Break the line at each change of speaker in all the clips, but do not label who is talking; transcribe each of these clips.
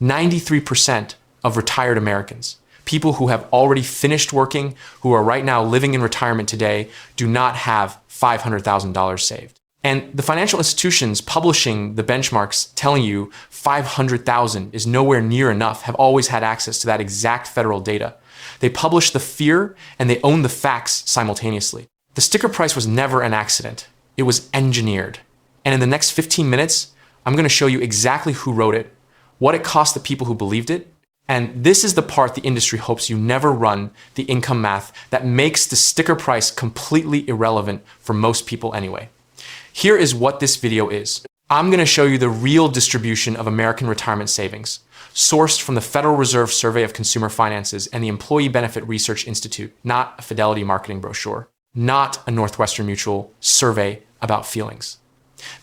93% of retired Americans, people who have already finished working, who are right now living in retirement today, do not have $500,000 saved. And the financial institutions publishing the benchmarks telling you 500,000 is nowhere near enough have always had access to that exact federal data. They publish the fear and they own the facts simultaneously. The sticker price was never an accident. It was engineered. And in the next 15 minutes, I'm going to show you exactly who wrote it, what it cost the people who believed it, and this is the part the industry hopes you never run the income math that makes the sticker price completely irrelevant for most people anyway. Here is what this video is. I'm going to show you the real distribution of American retirement savings, sourced from the Federal Reserve Survey of Consumer Finances and the Employee Benefit Research Institute, not a Fidelity marketing brochure, not a Northwestern Mutual survey about feelings.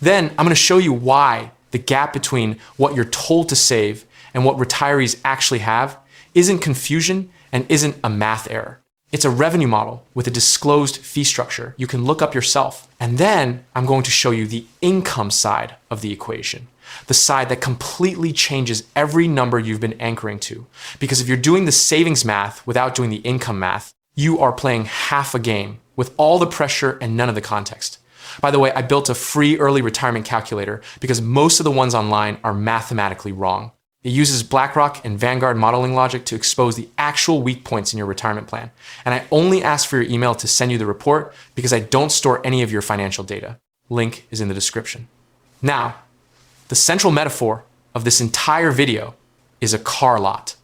Then I'm going to show you why the gap between what you're told to save and what retirees actually have isn't confusion and isn't a math error. It's a revenue model with a disclosed fee structure you can look up yourself. And then I'm going to show you the income side of the equation, the side that completely changes every number you've been anchoring to. Because if you're doing the savings math without doing the income math, you are playing half a game with all the pressure and none of the context. By the way, I built a free early retirement calculator because most of the ones online are mathematically wrong. It uses BlackRock and Vanguard modeling logic to expose the actual weak points in your retirement plan. And I only ask for your email to send you the report because I don't store any of your financial data. Link is in the description. Now, the central metaphor of this entire video is a car lot.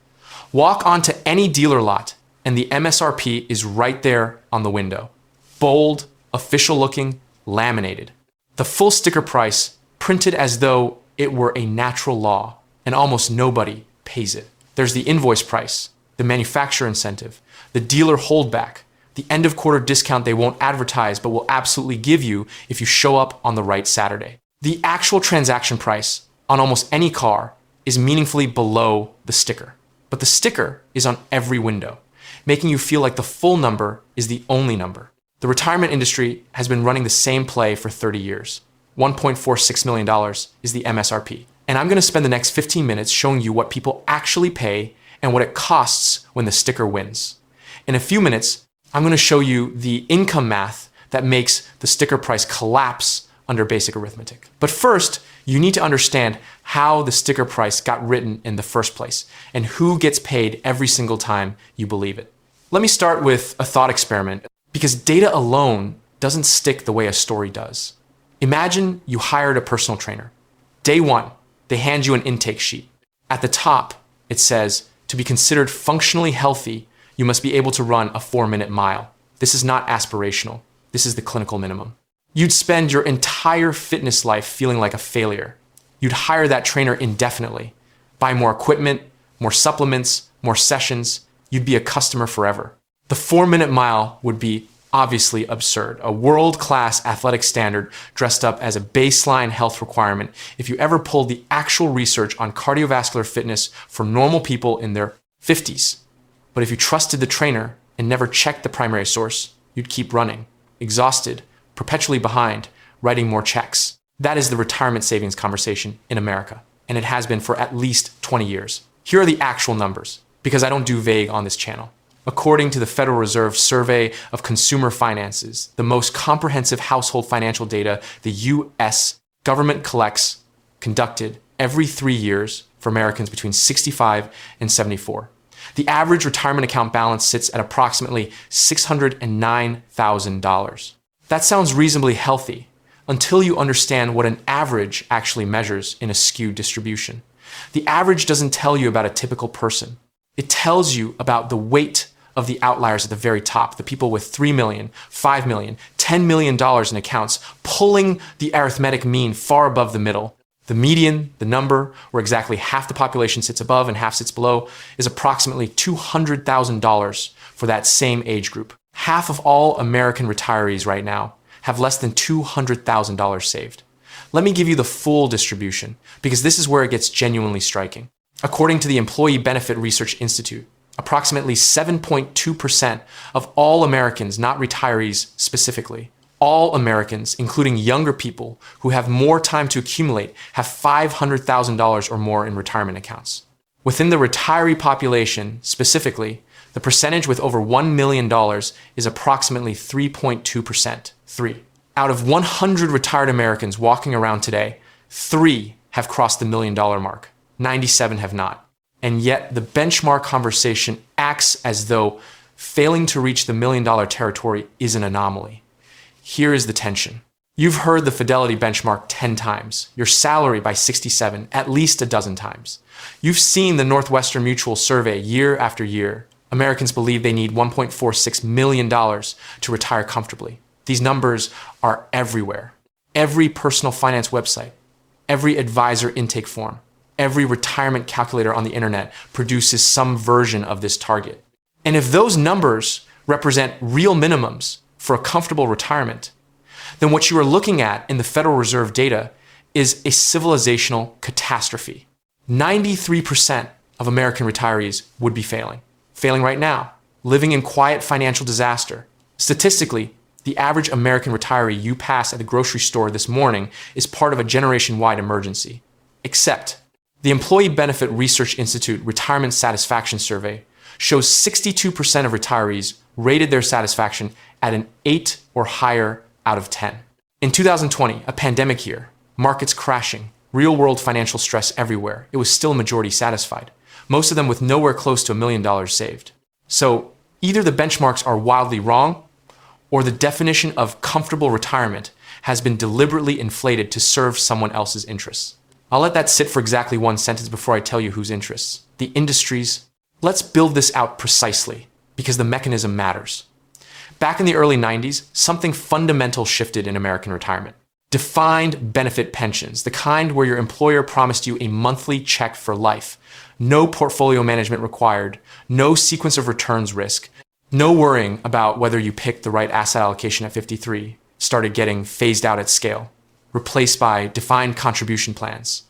Walk onto any dealer lot and the MSRP is right there on the window. Bold, official looking, laminated. The full sticker price printed as though it were a natural law, and almost nobody pays it. There's the invoice price, the manufacturer incentive, the dealer holdback, the end of quarter discount they won't advertise but will absolutely give you if you show up on the right Saturday. The actual transaction price on almost any car is meaningfully below the sticker, but the sticker is on every window, making you feel like the full number is the only number. The retirement industry has been running the same play for 30 years. $1.46 million is the MSRP. And I'm going to spend the next 15 minutes showing you what people actually pay and what it costs when the sticker wins. In a few minutes, I'm going to show you the income math that makes the sticker price collapse under basic arithmetic. But first, you need to understand how the sticker price got written in the first place and who gets paid every single time you believe it. Let me start with a thought experiment, because data alone doesn't stick the way a story does. Imagine you hired a personal trainer. Day one, they hand you an intake sheet. At the top, it says, to be considered functionally healthy, you must be able to run a 4-minute mile. This is not aspirational. This is the clinical minimum. You'd spend your entire fitness life feeling like a failure. You'd hire that trainer indefinitely, buy more equipment, more supplements, more sessions. You'd be a customer forever. The 4-minute mile would be obviously absurd, a world-class athletic standard dressed up as a baseline health requirement if you ever pulled the actual research on cardiovascular fitness for normal people in their 50s. But if you trusted the trainer and never checked the primary source, you'd keep running, exhausted, perpetually behind, writing more checks. That is the retirement savings conversation in America, and it has been for at least 20 years. Here are the actual numbers, because I don't do vague on this channel. According to the Federal Reserve Survey of Consumer Finances, the most comprehensive household financial data the U.S. government conducted every 3 years for Americans between 65 and 74. The average retirement account balance sits at approximately $609,000. That sounds reasonably healthy until you understand what an average actually measures in a skewed distribution. The average doesn't tell you about a typical person. It tells you about the weight of the outliers at the very top, the people with $3 million, $5 million, $10 million in accounts, pulling the arithmetic mean far above the middle. The median, the number where exactly half the population sits above and half sits below, is approximately $200,000 for that same age group. Half of all American retirees right now have less than $200,000 saved. Let me give you the full distribution, because this is where it gets genuinely striking. According to the Employee Benefit Research Institute, approximately 7.2% of all Americans, not retirees specifically, all Americans, including younger people who have more time to accumulate, have $500,000 or more in retirement accounts. Within the retiree population, specifically, the percentage with over $1 million is approximately 3.2%. 3. Out of 100 retired Americans walking around today, 3 have crossed the $1 million mark. 97 have not. And yet the benchmark conversation acts as though failing to reach the $1 million territory is an anomaly. Here is the tension. You've heard the Fidelity benchmark 10 times, your salary by 67 at least a dozen times. You've seen the Northwestern Mutual survey year after year. Americans believe they need $1.46 million to retire comfortably. These numbers are everywhere. Every personal finance website, every advisor intake form, every retirement calculator on the internet produces some version of this target. And if those numbers represent real minimums for a comfortable retirement, then what you are looking at in the Federal Reserve data is a civilizational catastrophe. 93% of American retirees would be failing right now, living in quiet financial disaster. Statistically, the average American retiree you pass at the grocery store this morning is part of a generation-wide emergency. Except, the Employee Benefit Research Institute Retirement Satisfaction Survey shows 62% of retirees rated their satisfaction at an 8 or higher out of 10. In 2020, a pandemic year, markets crashing, real-world financial stress everywhere, it was still majority satisfied, most of them with nowhere close to $1 million saved. So either the benchmarks are wildly wrong, or the definition of comfortable retirement has been deliberately inflated to serve someone else's interests. I'll let that sit for exactly one sentence before I tell you whose interests. The industry's. Let's build this out precisely, because the mechanism matters. Back in the early 90s, something fundamental shifted in American retirement. Defined benefit pensions, the kind where your employer promised you a monthly check for life. No portfolio management required, no sequence of returns risk, no worrying about whether you picked the right asset allocation at 53, started getting phased out at scale, replaced by defined contribution plans,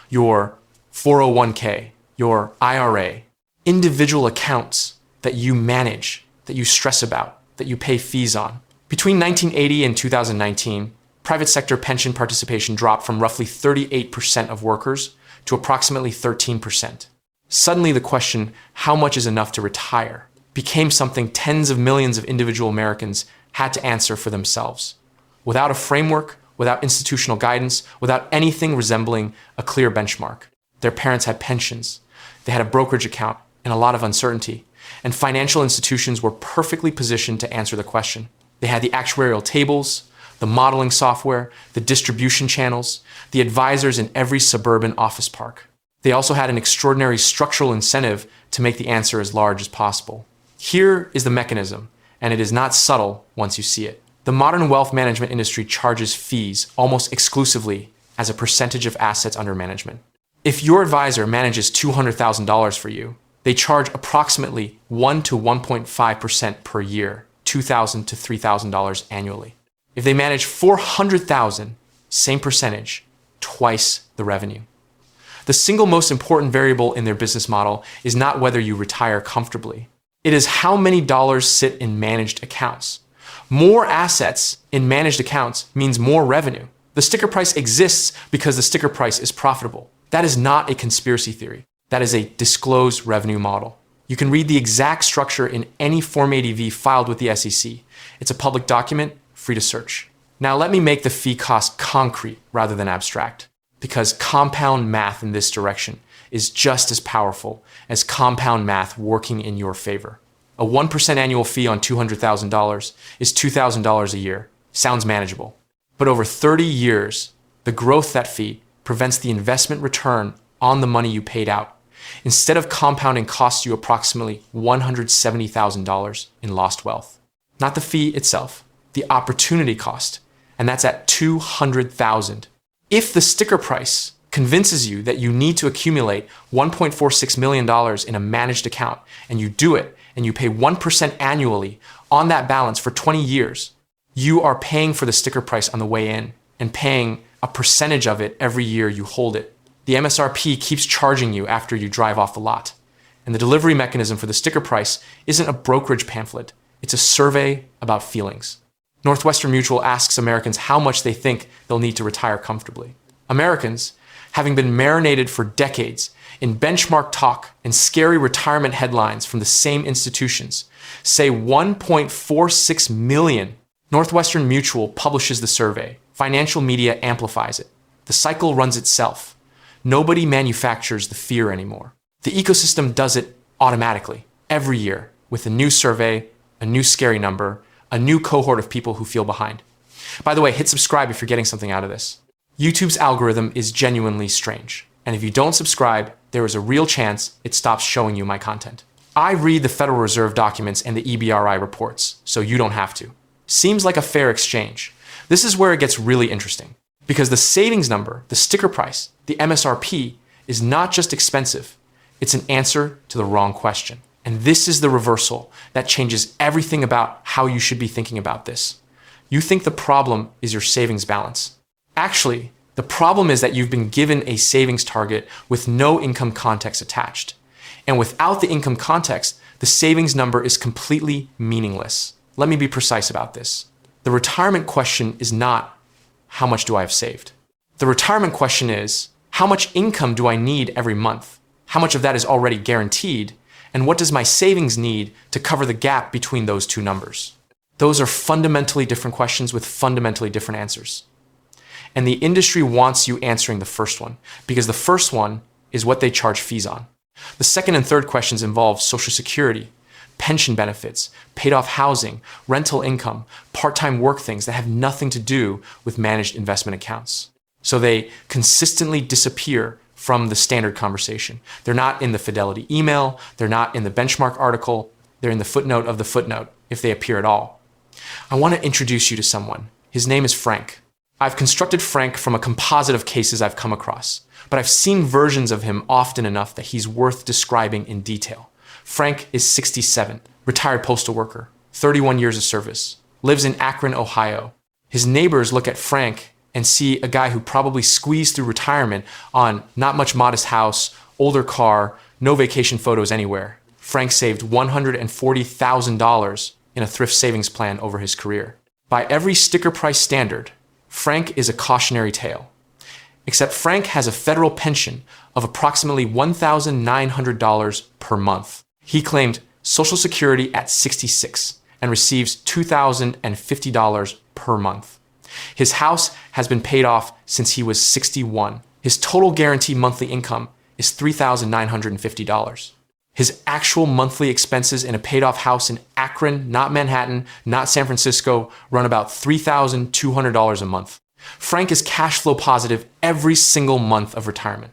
your 401k, your IRA, individual accounts that you manage, that you stress about, that you pay fees on. Between 1980 and 2019, private sector pension participation dropped from roughly 38% of workers to approximately 13%. Suddenly the question, how much is enough to retire, became something tens of millions of individual Americans had to answer for themselves. Without a framework, without institutional guidance, without anything resembling a clear benchmark. Their parents had pensions, they had a brokerage account, and a lot of uncertainty. And financial institutions were perfectly positioned to answer the question. They had the actuarial tables, the modeling software, the distribution channels, the advisors in every suburban office park. They also had an extraordinary structural incentive to make the answer as large as possible. Here is the mechanism, and it is not subtle once you see it. The modern wealth management industry charges fees almost exclusively as a percentage of assets under management. If your advisor manages $200,000 for you, they charge approximately 1 to 1.5% per year, $2,000 to $3,000 annually. If they manage $400,000, same percentage, twice the revenue. The single most important variable in their business model is not whether you retire comfortably. It is how many dollars sit in managed accounts. More assets in managed accounts means more revenue. The sticker price exists because the sticker price is profitable. That is not a conspiracy theory. That is a disclosed revenue model. You can read the exact structure in any Form ADV filed with the SEC. It's a public document, free to search. Now let me make the fee cost concrete rather than abstract, because compound math in this direction is just as powerful as compound math working in your favor. A 1% annual fee on $200,000 is $2,000 a year. Sounds manageable. But over 30 years, the growth that fee prevents the investment return on the money you paid out. Instead of compounding, costs you approximately $170,000 in lost wealth. Not the fee itself, the opportunity cost, and that's at $200,000. If the sticker price convinces you that you need to accumulate $1.46 million in a managed account, and you do it, and you pay 1% annually on that balance for 20 years, you are paying for the sticker price on the way in and paying a percentage of it every year you hold it. The MSRP keeps charging you after you drive off the lot. And the delivery mechanism for the sticker price isn't a brokerage pamphlet. It's a survey about feelings. Northwestern Mutual asks Americans how much they think they'll need to retire comfortably. Americans, having been marinated for decades in benchmark talk and scary retirement headlines from the same institutions, say 1.46 million. Northwestern Mutual publishes the survey. Financial media amplifies it. The cycle runs itself. Nobody manufactures the fear anymore. The ecosystem does it automatically, every year, with a new survey, a new scary number, a new cohort of people who feel behind. By the way, hit subscribe if you're getting something out of this. YouTube's algorithm is genuinely strange. And if you don't subscribe, there is a real chance it stops showing you my content. I read the Federal Reserve documents and the EBRI reports, so you don't have to. Seems like a fair exchange. This is where it gets really interesting. Because the savings number, the sticker price, the MSRP, is not just expensive. It's an answer to the wrong question. And this is the reversal that changes everything about how you should be thinking about this. You think the problem is your savings balance. Actually, the problem is that you've been given a savings target with no income context attached. And without the income context, the savings number is completely meaningless. Let me be precise about this. The retirement question is not, how much do I have saved? The retirement question is, how much income do I need every month? How much of that is already guaranteed? And what does my savings need to cover the gap between those two numbers? Those are fundamentally different questions with fundamentally different answers. And the industry wants you answering the first one, because the first one is what they charge fees on. The second and third questions involve Social Security, pension benefits, paid off housing, rental income, part-time work things that have nothing to do with managed investment accounts. So they consistently disappear from the standard conversation. They're not in the Fidelity email, they're not in the benchmark article, they're in the footnote of the footnote, if they appear at all. I want to introduce you to someone. His name is Frank. I've constructed Frank from a composite of cases I've come across, but I've seen versions of him often enough that he's worth describing in detail. Frank is 67, retired postal worker, 31 years of service, lives in Akron, Ohio. His neighbors look at Frank and see a guy who probably squeezed through retirement on not much modest house, older car, no vacation photos anywhere. Frank saved $140,000 in a thrift savings plan over his career. By every sticker price standard, Frank is a cautionary tale. Except Frank has a federal pension of approximately $1,900 per month. He claimed Social Security at 66 and receives $2,050 per month. His house has been paid off since he was 61. His total guaranteed monthly income is $3,950. His actual monthly expenses in a paid-off house in Akron, not Manhattan, not San Francisco, run about $3,200 a month. Frank is cash flow positive every single month of retirement.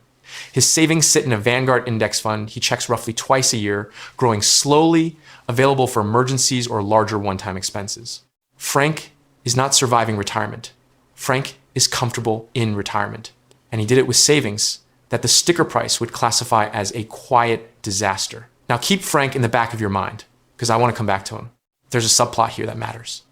His savings sit in a Vanguard index fund he checks roughly twice a year, growing slowly, available for emergencies or larger one-time expenses. Frank is not surviving retirement. Frank is comfortable in retirement. And he did it with savings that the sticker price would classify as a quiet disaster. Now keep Frank in the back of your mind, because I want to come back to him. There's a subplot here that matters.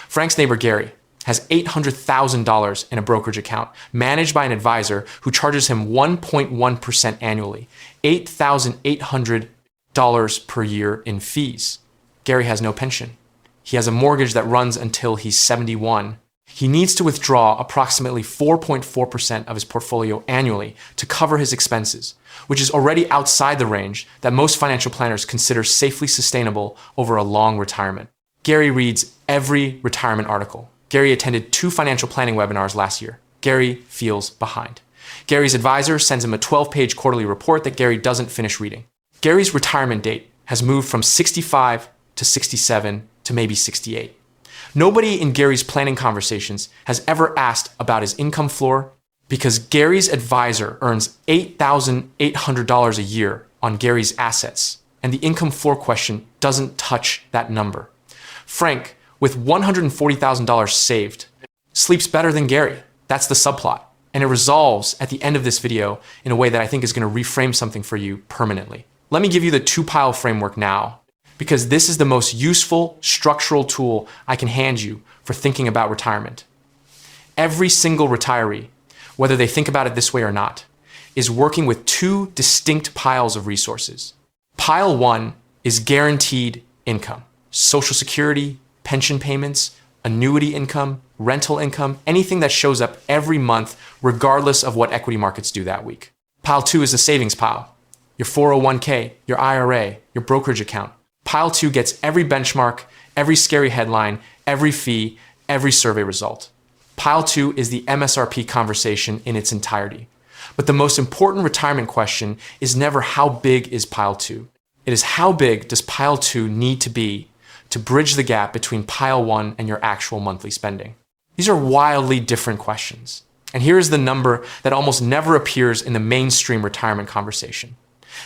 Frank's neighbor Gary has $800,000 in a brokerage account managed by an advisor who charges him 1.1% annually, $8,800 per year in fees. Gary has no pension. He has a mortgage that runs until he's 71. He needs to withdraw approximately 4.4% of his portfolio annually to cover his expenses, which is already outside the range that most financial planners consider safely sustainable over a long retirement. Gary reads every retirement article. Gary attended 2 financial planning webinars last year. Gary feels behind. Gary's advisor sends him a 12-page quarterly report that Gary doesn't finish reading. Gary's retirement date has moved from 65 to 67 to maybe 68. Nobody in Gary's planning conversations has ever asked about his income floor because Gary's advisor earns $8,800 a year on Gary's assets, and the income floor question doesn't touch that number. Frank, with $140,000 saved, sleeps better than Gary. That's the subplot. And it resolves at the end of this video in a way that I think is going to reframe something for you permanently. Let me give you the 2-pile framework now, because this is the most useful structural tool I can hand you for thinking about retirement. Every single retiree, whether they think about it this way or not, is working with 2 distinct piles of resources. Pile 1 is guaranteed income, Social Security, pension payments, annuity income, rental income, anything that shows up every month regardless of what equity markets do that week. Pile 2 is the savings pile. your 401k, your IRA, your brokerage account. Pile 2 gets every benchmark, every scary headline, every fee, every survey result. Pile 2 is the MSRP conversation in its entirety. But the most important retirement question is never how big is Pile 2. It is how big does Pile 2 need to be to bridge the gap between Pile 1 and your actual monthly spending. These are wildly different questions. And here is the number that almost never appears in the mainstream retirement conversation.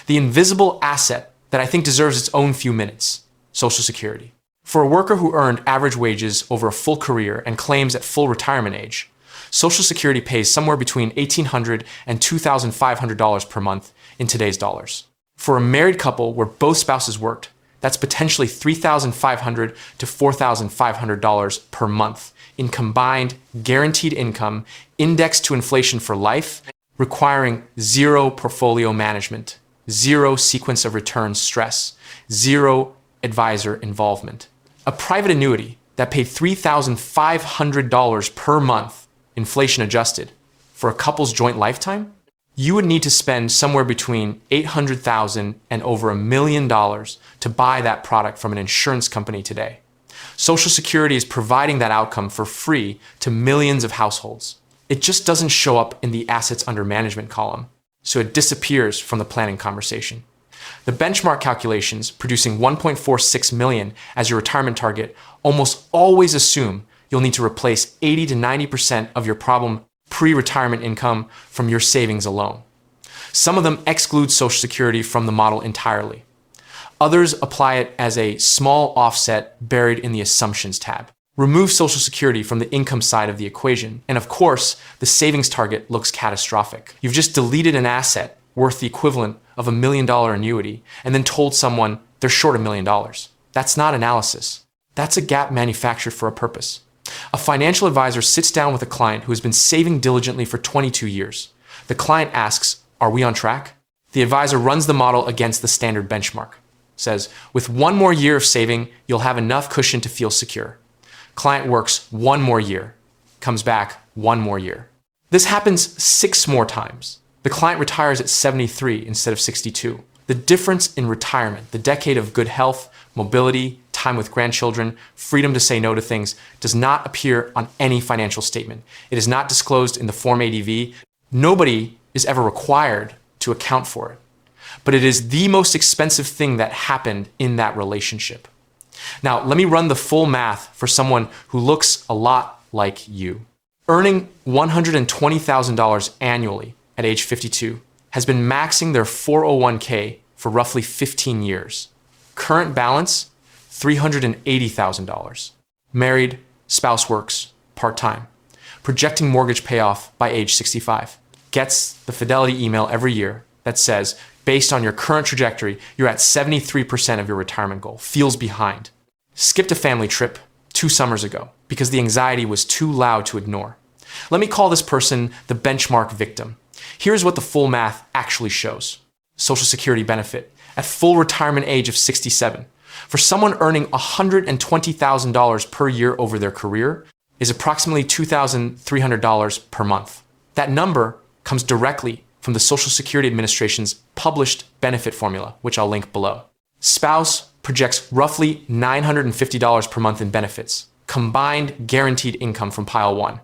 The invisible asset that I think deserves its own few minutes: Social Security. For a worker who earned average wages over a full career and claims at full retirement age, Social Security pays somewhere between $1,800 and $2,500 per month in today's dollars. For a married couple where both spouses worked, that's potentially $3,500 to $4,500 per month in combined guaranteed income indexed to inflation for life, requiring zero portfolio management, zero sequence of returns stress, zero advisor involvement. A private annuity that paid $3,500 per month, inflation adjusted, for a couple's joint lifetime, you would need to spend somewhere between $800,000 and over $1 million to buy that product from an insurance company today. Social Security is providing that outcome for free to millions of households. It just doesn't show up in the assets under management column, so it disappears from the planning conversation. The benchmark calculations producing $1.46 million as your retirement target almost always assume you'll need to replace 80 to 90% of your problem pre-retirement income from your savings alone. Some of them exclude Social Security from the model entirely. Others apply it as a small offset buried in the assumptions tab. Remove Social Security from the income side of the equation, and of course, the savings target looks catastrophic. You've just deleted an asset worth the equivalent of $1 million annuity and then told someone they're short $1 million. That's not analysis. That's a gap manufactured for a purpose. A financial advisor sits down with a client who has been saving diligently for 22 years. The client asks, "Are we on track?" The advisor runs the model against the standard benchmark. Says, "With one more year of saving, you'll have enough cushion to feel secure." Client works one more year, comes back one more year. This happens 6 more times. The client retires at 73 instead of 62. The difference in retirement, the decade of good health, mobility, time with grandchildren, freedom to say no to things, does not appear on any financial statement. It is not disclosed in the Form ADV. Nobody is ever required to account for it. But it is the most expensive thing that happened in that relationship. Now, let me run the full math for someone who looks a lot like you. Earning $120,000 annually at age 52 has been maxing their 401k for roughly 15 years. Current balance, $380,000. Married, spouse works, part-time. Projecting mortgage payoff by age 65. Gets the Fidelity email every year that says, based on your current trajectory, you're at 73% of your retirement goal. Feels behind. Skipped a family trip 2 summers ago because the anxiety was too loud to ignore. Let me call this person the benchmark victim. Here's what the full math actually shows. Social Security benefit at full retirement age of 67. For someone earning $120,000 per year over their career is approximately $2,300 per month. That number comes directly from the Social Security Administration's published benefit formula, which I'll link below. Spouse projects roughly $950 per month in benefits. Combined guaranteed income from Pile 1,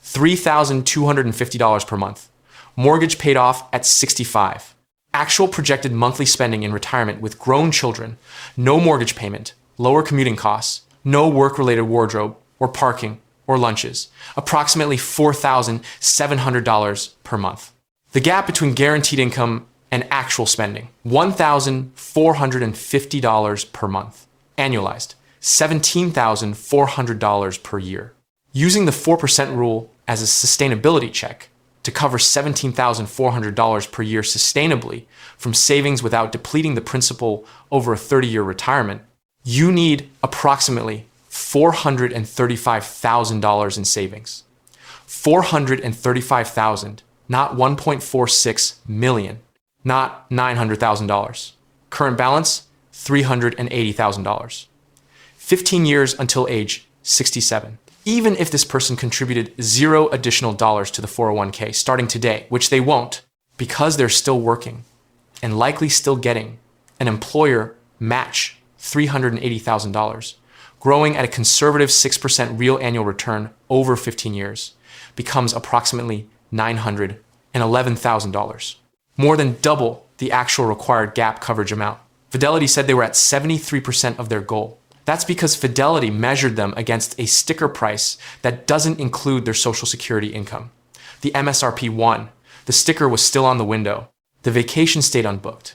$3,250 per month. Mortgage paid off at 65. Actual projected monthly spending in retirement with grown children, no mortgage payment, lower commuting costs, no work-related wardrobe or parking or lunches, approximately $4,700 per month. The gap between guaranteed income and actual spending, $1,450 per month. Annualized, $17,400 per year. Using the 4% rule as a sustainability check to cover $17,400 per year sustainably from savings without depleting the principal over a 30-year retirement, you need approximately $435,000 in savings. $435,000, not $1.46 million, not $900,000. Current balance, $380,000. 15 years until age 67. Even if this person contributed $0 additional dollars to the 401k starting today, which they won't, because they're still working, and likely still getting an employer match $380,000, growing at a conservative 6% real annual return over 15 years, becomes approximately $911,000, more than double the actual required gap coverage amount. Fidelity said they were at 73% of their goal. That's because Fidelity measured them against a sticker price that doesn't include their Social Security income. The MSRP won. The sticker was still on the window. The vacation stayed unbooked.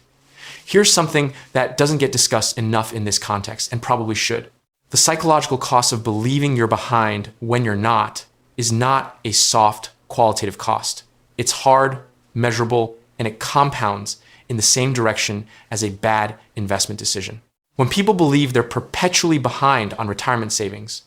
Here's something that doesn't get discussed enough in this context, and probably should. The psychological cost of believing you're behind when you're not is not a soft, qualitative cost. It's hard, measurable, and it compounds in the same direction as a bad investment decision. When people believe they're perpetually behind on retirement savings,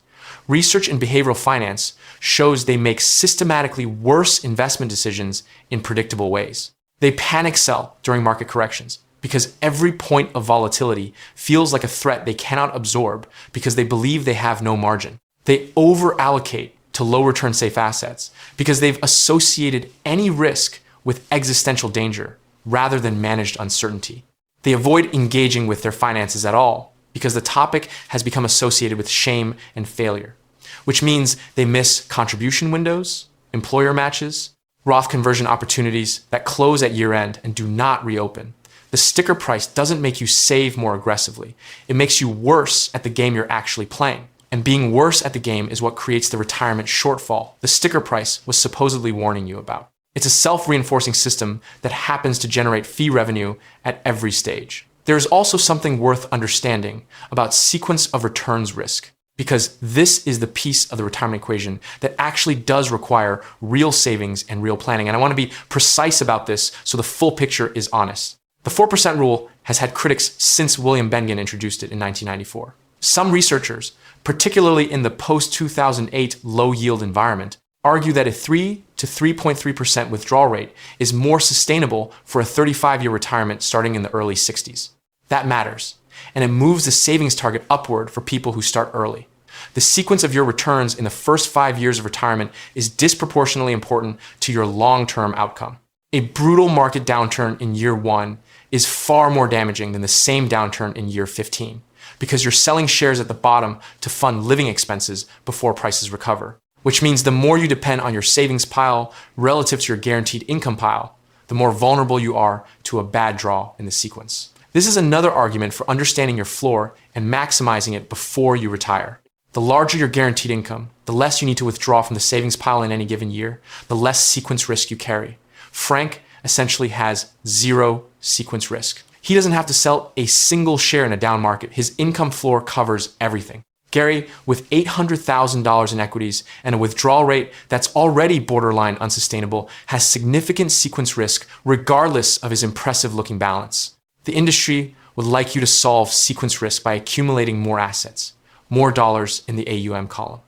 research in behavioral finance shows they make systematically worse investment decisions in predictable ways. They panic sell during market corrections because every point of volatility feels like a threat they cannot absorb because they believe they have no margin. They over-allocate to low return safe assets because they've associated any risk with existential danger rather than managed uncertainty. They avoid engaging with their finances at all because the topic has become associated with shame and failure, which means they miss contribution windows, employer matches, Roth conversion opportunities that close at year-end and do not reopen. The sticker price doesn't make you save more aggressively. It makes you worse at the game you're actually playing. And being worse at the game is what creates the retirement shortfall the sticker price was supposedly warning you about. It's a self-reinforcing system that happens to generate fee revenue at every stage. There is also something worth understanding about sequence of returns risk, because this is the piece of the retirement equation that actually does require real savings and real planning. And I want to be precise about this so the full picture is honest. The 4% rule has had critics since William Bengen introduced it in 1994. Some researchers, particularly in the post-2008 low-yield environment, argue that a 3 to 3.3% withdrawal rate is more sustainable for a 35-year retirement starting in the early 60s. That matters, and it moves the savings target upward for people who start early. The sequence of your returns in the first 5 years of retirement is disproportionately important to your long-term outcome. A brutal market downturn in year 1 is far more damaging than the same downturn in year 15, because you're selling shares at the bottom to fund living expenses before prices recover. Which means the more you depend on your savings pile relative to your guaranteed income pile, the more vulnerable you are to a bad draw in the sequence. This is another argument for understanding your floor and maximizing it before you retire. The larger your guaranteed income, the less you need to withdraw from the savings pile in any given year, the less sequence risk you carry. Frank essentially has zero sequence risk. He doesn't have to sell a single share in a down market. His income floor covers everything. Gary, with $800,000 in equities and a withdrawal rate that's already borderline unsustainable, has significant sequence risk regardless of his impressive looking balance. The industry would like you to solve sequence risk by accumulating more assets, more dollars in the AUM column.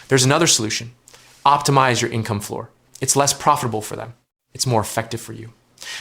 There's another solution. Optimize your income floor. It's less profitable for them. It's more effective for you.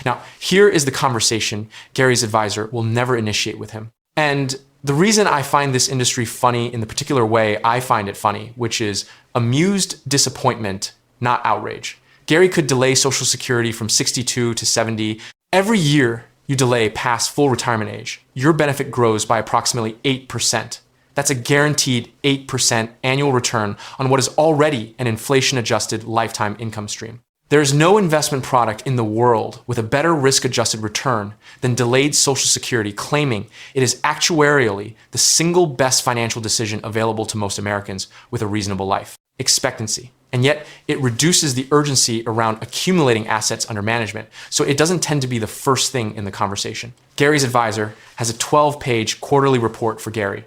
Now, here is the conversation Gary's advisor will never initiate with him. And the reason I find this industry funny in the particular way I find it funny, which is amused disappointment, not outrage. Gary could delay Social Security from 62 to 70. Every year you delay past full retirement age, your benefit grows by approximately 8%. That's a guaranteed 8% annual return on what is already an inflation-adjusted lifetime income stream. There is no investment product in the world with a better risk-adjusted return than delayed Social Security, claiming it is actuarially the single best financial decision available to most Americans with a reasonable life expectancy. And yet, it reduces the urgency around accumulating assets under management, so it doesn't tend to be the first thing in the conversation. Gary's advisor has a 12-page quarterly report for Gary.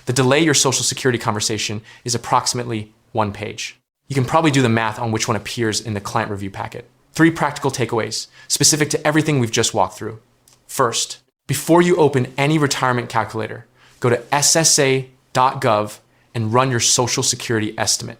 The delay your Social Security conversation is approximately 1 page. You can probably do the math on which one appears in the client review packet. 3 practical takeaways, specific to everything we've just walked through. First, before you open any retirement calculator, go to ssa.gov and run your Social Security estimate.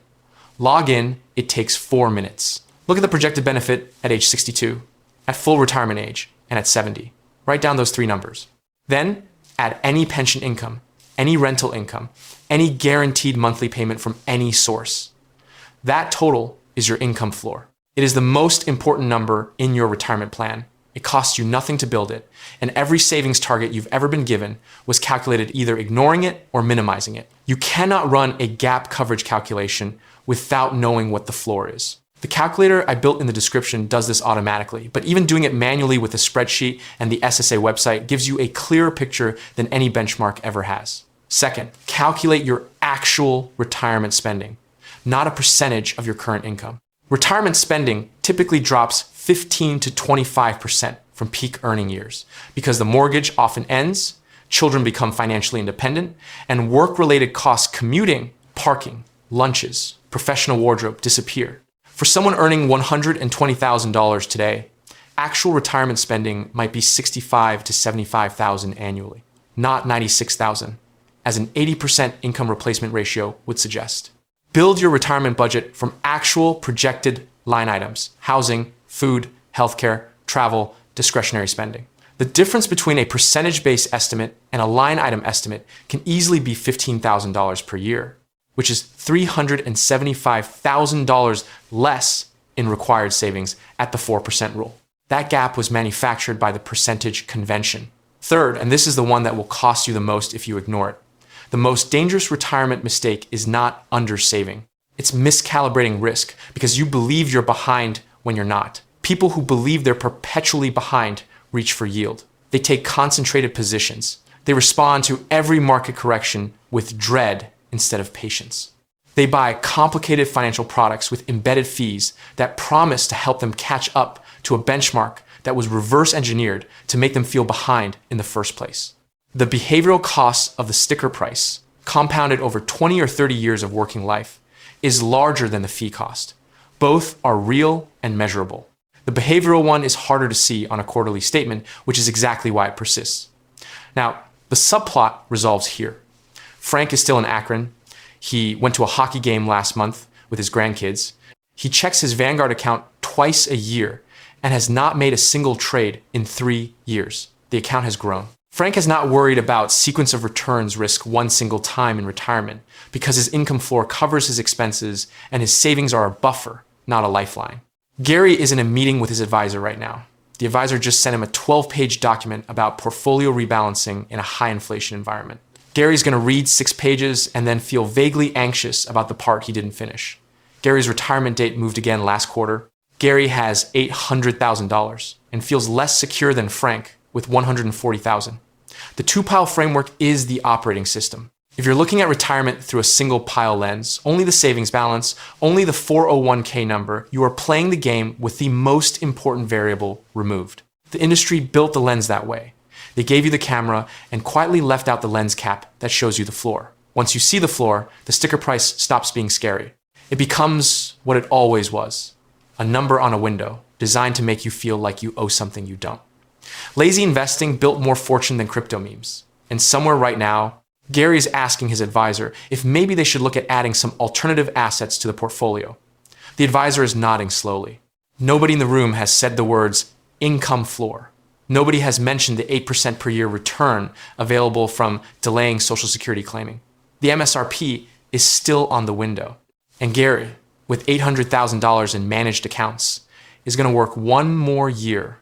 Log in, it takes 4 minutes. Look at the projected benefit at age 62, at full retirement age, and at 70. Write down those 3 numbers. Then, add any pension income, any rental income, any guaranteed monthly payment from any source. That total is your income floor. It is the most important number in your retirement plan. It costs you nothing to build it, and every savings target you've ever been given was calculated either ignoring it or minimizing it. You cannot run a gap coverage calculation without knowing what the floor is. The calculator I built in the description does this automatically, but even doing it manually with a spreadsheet and the SSA website gives you a clearer picture than any benchmark ever has. Second, calculate your actual retirement spending, not a percentage of your current income. Retirement spending typically drops 15 to 25% from peak earning years because the mortgage often ends, children become financially independent, and work-related costs commuting, parking, lunches, professional wardrobe disappear. For someone earning $120,000 today, actual retirement spending might be $65,000 to $75,000 annually, not $96,000, as an 80% income replacement ratio would suggest. Build your retirement budget from actual projected line items: housing, food, healthcare, travel, discretionary spending. The difference between a percentage-based estimate and a line item estimate can easily be $15,000 per year, which is $375,000 less in required savings at the 4% rule. That gap was manufactured by the percentage convention. Third, and this is the one that will cost you the most if you ignore it, the most dangerous retirement mistake is not undersaving. It's miscalibrating risk because you believe you're behind when you're not. People who believe they're perpetually behind reach for yield. They take concentrated positions. They respond to every market correction with dread instead of patience. They buy complicated financial products with embedded fees that promise to help them catch up to a benchmark that was reverse engineered to make them feel behind in the first place. The behavioral cost of the sticker price, compounded over 20 or 30 years of working life, is larger than the fee cost. Both are real and measurable. The behavioral one is harder to see on a quarterly statement, which is exactly why it persists. Now, the subplot resolves here. Frank is still in Akron. He went to a hockey game last month with his grandkids. He checks his Vanguard account twice a year and has not made a single trade in 3 years. The account has grown. Frank is not worried about sequence of returns risk one single time in retirement because his income floor covers his expenses and his savings are a buffer, not a lifeline. Gary is in a meeting with his advisor right now. The advisor just sent him a 12-page document about portfolio rebalancing in a high inflation environment. Gary's going to read 6 pages and then feel vaguely anxious about the part he didn't finish. Gary's retirement date moved again last quarter. Gary has $800,000 and feels less secure than Frank with $140,000. The two-pile framework is the operating system. If you're looking at retirement through a single pile lens, only the savings balance, only the 401k number, you are playing the game with the most important variable removed. The industry built the lens that way. They gave you the camera and quietly left out the lens cap that shows you the floor. Once you see the floor, the sticker price stops being scary. It becomes what it always was, a number on a window designed to make you feel like you owe something you don't. Lazy investing built more fortune than crypto memes. And somewhere right now, Gary is asking his advisor if maybe they should look at adding some alternative assets to the portfolio. The advisor is nodding slowly. Nobody in the room has said the words income floor. Nobody has mentioned the 8% per year return available from delaying Social Security claiming. The MSRP is still on the window. And Gary, with $800,000 in managed accounts, is going to work one more year